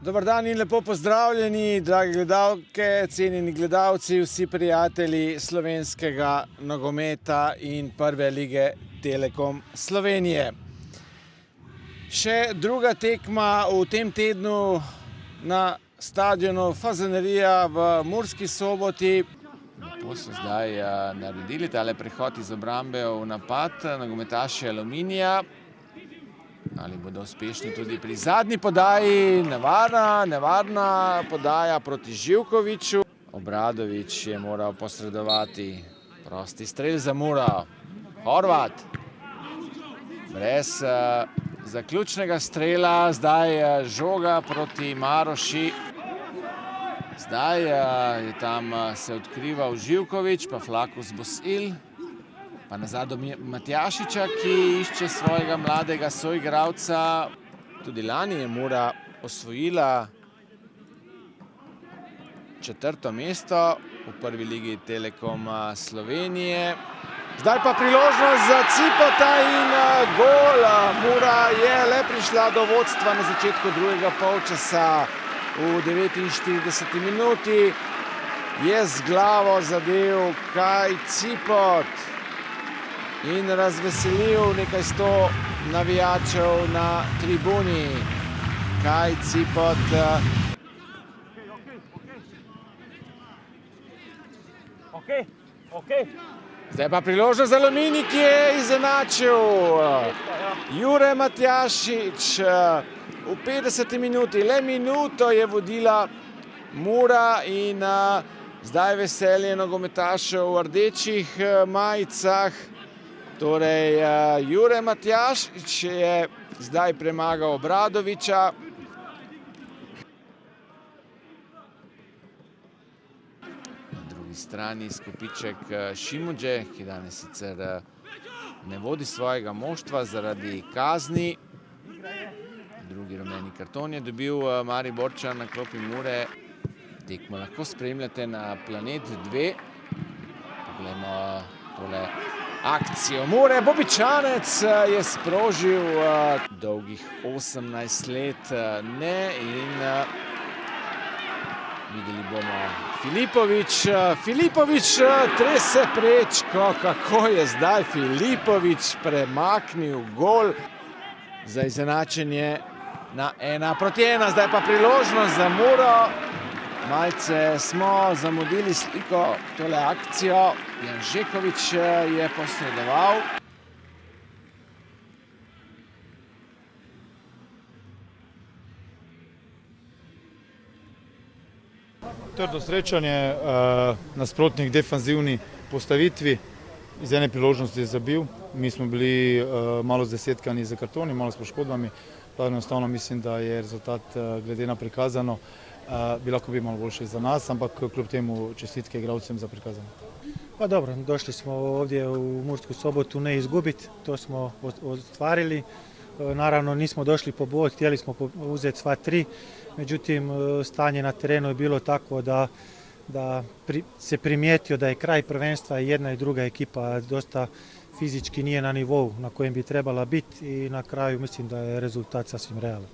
Dobar dan in lepo pozdravljeni, dragi gledalke, cenjeni gledalci, vsi prijatelji slovenskega nogometa in prve lige Telekom Slovenije. Še druga tekma v tem tednu na stadionu Fazanerija v Murski Soboti. Lepo so zdaj naredili tale prehod iz obrambe v napad nogometaši Aluminija. Ali bodo uspešni tudi pri zadnji podaji, nevarna podaja proti Živkoviću. Obradović je moral posredovati, prosti strel za Muro. Horvat, brez zaključnega strela, zdaj žoga proti Maroši. Zdaj je tam se odkrival Živković, pa Flakus Bosil. Pa nazad do Matjašiča, ki išče svojega mladega soigralca. Tudi lani je Mura osvojila 4. mesto v prvi ligi Telekom Slovenije. Zdaj pa priložnost za Cipota in gol. Mura je le prišla do vodstva na začetku drugega polčasa. V 49. minuti je z glavo zadel Kaj Cipot in razveselil nekaj 100 navijačev na tribuni. Kaj Cipot. Zdaj pa priložnost za Aluminij, ki je izenačil. Jure Matjašič v 50. minuti, le minuto je vodila Mura in zdaj veselje nogometašev v rdečih majicah. Torej, Jure Matjašič je zdaj premagal Obradovića. Na drugi strani Skopiček Šimundže, ki danes sicer ne vodi svojega moštva zaradi kazni. Drugi rumeni karton je dobil Mariborčan na klopi Mure. Tekmo lahko spremljate na Planet 2. Poglejmo tole akcijo Mure. Bobičanec je sprožil dolgih 18 let ne in videli bomo Filipović trese prečko, kako je zdaj Filipović premaknil gol za izenačenje na 1:1. Zdaj pa priložnost za Muro. Malce smo zamudili sliko tole akcijo. Janžeković je posredoval. Trdo srečanje, nasprotnik defanzivni postavitvi. Iz ene priložnosti je zabil. Mi smo bili malo zdesetkani za kartoni, malo s poškodbami. Pa enostavno mislim, da je rezultat glede na prikazano bi lahko bil malo boljši za nas, ampak kljub temu čestitke igralcem za prikazano. Pa dobro, došli smo ovdje u Mursku Sobotu ne izgubiti, to smo ostvarili. Naravno nismo došli po bod, htjeli smo uzeti sva 3, međutim stanje na terenu je bilo tako da se primijetio da je kraj prvenstva i jedna i druga ekipa dosta fizički nije na nivou na kojem bi trebala biti i na kraju mislim da je rezultat sasvim realan.